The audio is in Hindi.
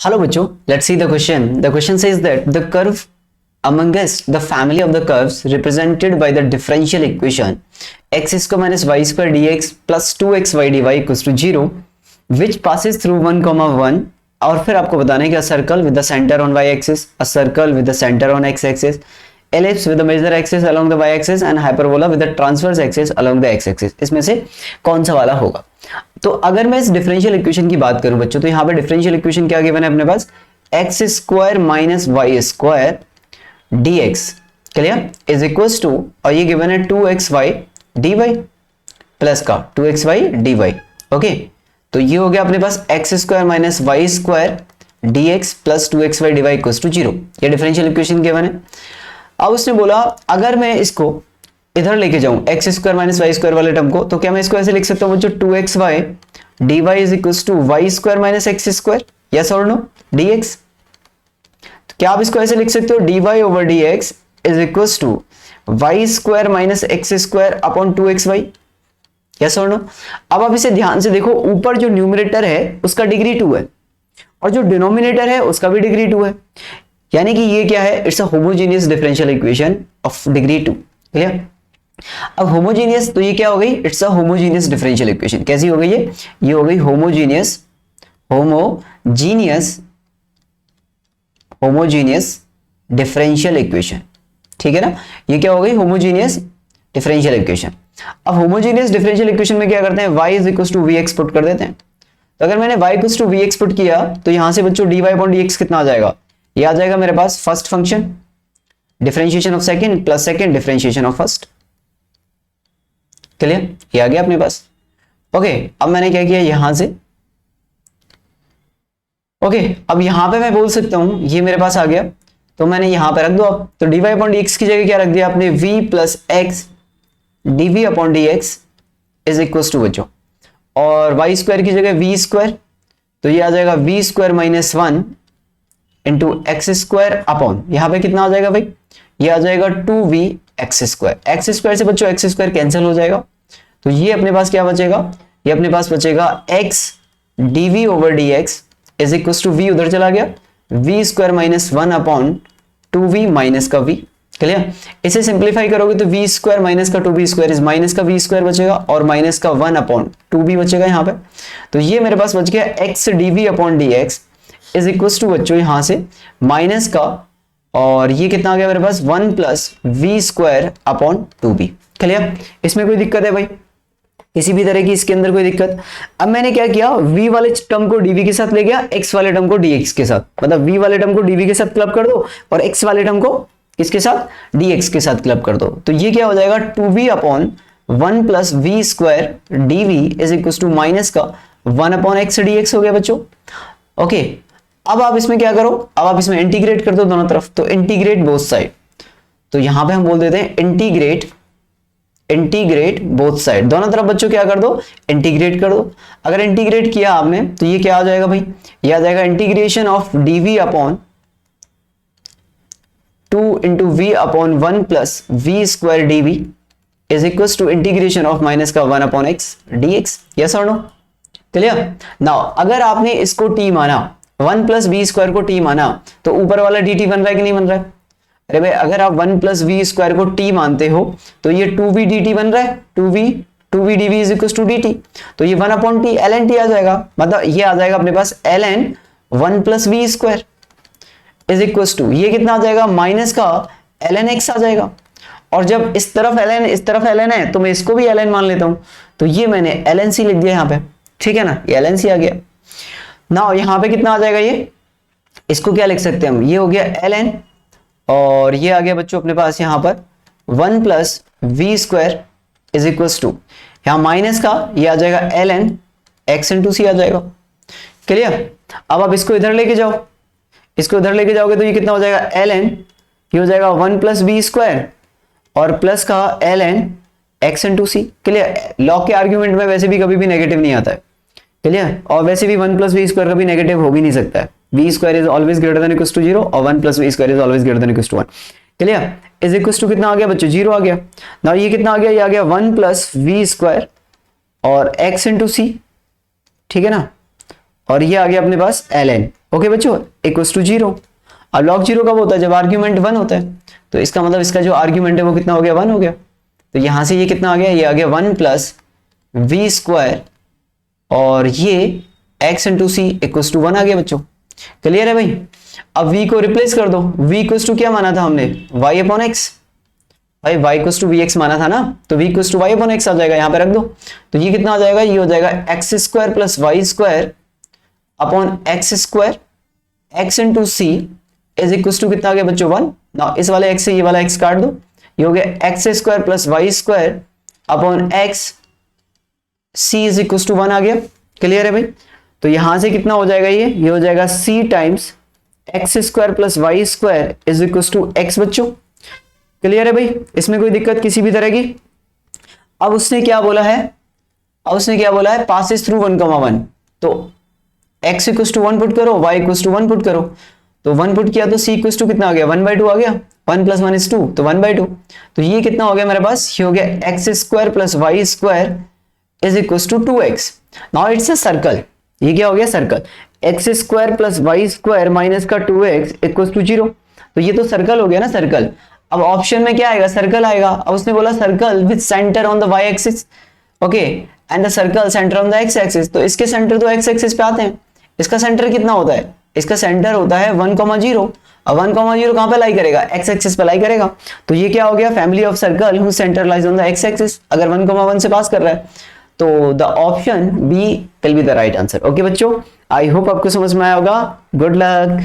Hello बच्चों, let's see the question. The question says that the curve amongst the family of the curves represented by the differential equation x square minus y square dx plus 2xy dy equals to 0 which passes through 1, 1 और फिर आपको बताना है कि a circle with the center on y axis, a circle with the center on x axis, ellipse with the major axis along the y axis and hyperbola with the transverse axis along the x axis. इसमें से कौन सा वाला होगा? तो अगर मैं इस डिफरेंशियल इक्वेशन की बात करूं बच्चों, तो यहाँ पे डिफरेंशियल इक्वेशन क्या गिवन है अपने पास, x square minus y square d x clear is equal to, और ये गिवन है 2xy dy प्लस का 2xy dy. ओके, तो ये हो गया अपने पास x square minus y square d x plus 2xy dy equal to 0. ये डिफरेंशियल इक्वेशन गिवन है. अब उसने बोला अगर मैं इसको इधर लेके जाऊं x square minus y square वाले टर्म को, तो क्या मैं इसको ऐसे लिख सकता हूं बच्चों, 2xy dy is equal to y square minus x square, yes और नो, dx. तो क्या आप इसको ऐसे लिख सकते हो, dy over dx is equal to y square minus x square upon 2xy, yes और नो. अब आप इसे ध्यान से देखो, ऊपर जो न्यूमरेटर है उसका डिग्री 2 है और जो डिनोमिनेटर है उसका भी डिग्री 2 है, यानी कि ये क्या है, it's a homogeneous differential equation of degree 2. Clear. अब होमोजेनियस, तो ये क्या हो गई, it's a homogeneous differential equation. कैसी हो गई ये हो गई होमोजेनियस डिफरेंशियल इक्वेशन. ठीक है ना, ये क्या हो गई, होमोजेनियस डिफरेंशियल इक्वेशन. अब होमोजेनियस डिफरेंशियल इक्वेशन में क्या करते हैं, y is equal to vx put कर देते हैं. तो अगर मैंने y equal to vx put किया तो यहां से बच्चों dy अपॉन dx कितना आ जाएगा, ये आ जाएगा मेरे पास first function differentiation of second plus second differentiation of first. Clear, ये आ गया अपने पास. ओके, अब मैंने क्या किया यहां से, ओके, अब यहां पे मैं बोल सकता हूं ये मेरे पास आ गया, तो मैंने यहां पे रख दो. अब तो dy अपॉन dx की जगह क्या रख दिया आपने, v plus x dv upon dx is equal to बच्चों, और y स्क्वायर की जगह v स्क्वायर, तो ये आ जाएगा v square minus 1 into x square upon, यहां पे कितना आ जाएगा भाई, ये आ जाएगा 2v x square. X square से बच्चों एक्स स्क्वायर कैंसिल हो जाएगा, तो ये अपने पास क्या बचेगा, ये अपने पास बचेगा x dv over dx is equal to v उधर चला गया, v square minus 1 upon 2v minus का v. क्लियर. इसे सिंप्लीफाई करोगे तो v स्क्वायर माइनस का 2v स्क्वायर इज माइनस का v स्क्वायर बचेगा और माइनस का 1 अपॉन 2v बचेगा यहाँ पे. तो ये मेरे पास बच गया x dv upon dx is equal to बच्चों यहां से माइनस का, और ये कितना आ गया मेरे पास 1 plus v square upon 2b. Clear. इसमें कोई दिक्कत है भाई, किसी भी तरह की इसके अंदर कोई दिक्कत. अब मैंने क्या किया, v वाले टर्म को dv के साथ ले गया, x वाले टर्म को dx के साथ, मतलब v वाले टर्म को dv के साथ क्लब कर दो और x वाले टर्म को किसके साथ, dx के साथ क्लब कर दो. तो ये क्या हो जाएगा 2v upon 1 plus v square dv is equal to minus का 1 अपॉन एक्स dx हो गया बच्चों. ओके, अब आप इसमें क्या करो, अब आप इसमें इंटीग्रेट कर दो दोनों तरफ, तो इंटीग्रेट बोथ साइड. तो यहां पे हम बोल देते हैं इंटीग्रेट बोथ साइड, दोनों तरफ बच्चों क्या कर दो, इंटीग्रेट कर दो. अगर इंटीग्रेट किया आपने तो ये क्या आ जाएगा भाई, ये आ जाएगा integration of dv upon 2 into v upon 1 plus v square dv is equal to integration of minus का 1 अपॉन एक्स dx. यस और नो. क्लियर. नाउ अगर आपने इसको t माना, 1 प्लस वी स्क्वायर को t माना, तो ऊपर वाला dt बन रहा है कि नहीं बन रहा है. अरे भाई अगर आप 1 प्लस वी स्क्वायर को t मानते हो तो ये 2v dt बन रहा है, 2v dv is equal to dt, तो ये 1 अपॉन t ln t आ जाएगा, मतलब ये आ जाएगा अपने पास ln 1 plus v square is equal to, ये कितना आ जाएगा, माइनस का ln x आ जाएगा. और जब इस तरफ ln इस तरफ ln है तो मैं इसको भी ln मान लेता हूं, तो ये मैंने ln c लिख दिया यहाँ पे. ठीक है ना, ये ln c आ गया. नाउ यहां पे कितना आ जाएगा, ये इसको क्या लिख सकते हैं हम, ये हो गया ln, और ये आ गया बच्चों अपने पास यहां पर 1 plus v square is equal to, यहां माइनस का ये आ जाएगा ln x इंटू सी आ जाएगा. क्लियर. अब आप इसको इधर लेके जाओ, इसको इधर लेके जाओगे तो ये कितना हो जाएगा ln, ये हो जाएगा 1 प्लस वी स्क्वायर और प्लस का ln x इंटू सी. क्लियर. लॉग के आर्ग्यूमेंट में वैसे भी कभी भी नेगेटिव नहीं आता है. क्लियर. और वैसे भी 1 प्लस वी स्क्वायर कभी नेगेटिव हो भी नहीं सकता है, v square is always greater than equal to 0 और 1 plus v square is always greater than equal to 1. Clear. Is equal to कितना आ गया बच्चों, 0 आ गया. नाउ ये कितना आ गया, ये आ गया 1 प्लस वी स्क्वायर और x इंटू सी. ठीक है ना, और ये आ गया अपने पास ln. ओके बच्चों, इक्वल्स टू 0। अब log 0 कब होता है? जब आर्ग्यूमेंट 1 होता है। तो इसका मतलब इसका जो आर्ग्यूमेंट है वो कितना हो गया? 1 हो गया। तो यहां से ये कितना आ गया? ये आ गया 1 प्लस वी स्क्वायर, और ये x into c equals to 1 आ गया बच्चों। क्लियर है भाई? अब v को रिप्लेस कर दो। v इक्वल्स टू क्या माना था हमने? y upon x। भाई y इक्वल्स टू vx माना था ना, तो v equals to y upon x आ जाएगा, यहां पे रख दो। तो ये कितना आ जाएगा? ये हो जाएगा x square plus y square upon x square, x into c is equals to कितना आ गया बच्चों? 1। ना इस वाले x से ये वाला x काट दो, ये हो गया x square plus y square upon x, c is equals to 1 आ गया। क्लियर है भाई? तो यहां से कितना हो जाएगा? ये हो जाएगा c times x square plus y square is equals to x बच्चों। क्लियर है भाई? इसमें कोई दिक्कत किसी भी तरह की? अब उसने क्या बोला है? Passes through 1,1। तो x इक्वल्स टू 1 पुट करो, y इक्वल्स टू 1 पुट करो। तो 1 पुट किया तो c इक्वल्स टू कितना आ गया? 1/2 आ गया। 1 प्लस 1 इज 2, तो 1/2। तो ये कितना हो गया मेरे पास? ये हो गया x square plus y square is equals to 2x। Now it's a circle. ये क्या हो गया? Circle. X square plus y square minus का 2x इक्वल्स टू 0। तो ये तो सर्कल हो गया ना, सर्कल। अब ऑप्शन में क्या आएगा? सर्कल आएगा। अब उसने बोला circle with centre on the y axis, okay, and the circle centre on the x axis. तो इसके सेंटर तो एक्स एक्सिस पे आते हैं। इसका सेंटर कितना होता है? इसका सेंटर होता है 1,0। अब 1,0 कहां पे लाई करेगा? एक्स एक्सिस पे लाई करेगा। तो ये क्या हो गया? Family of circle whose centre lies on the x axis. अगर 1,1 से पास कर रहा है तो the option B will be the right answer. Okay बच्चों, आई होप आपको समझ में आया होगा। Good luck.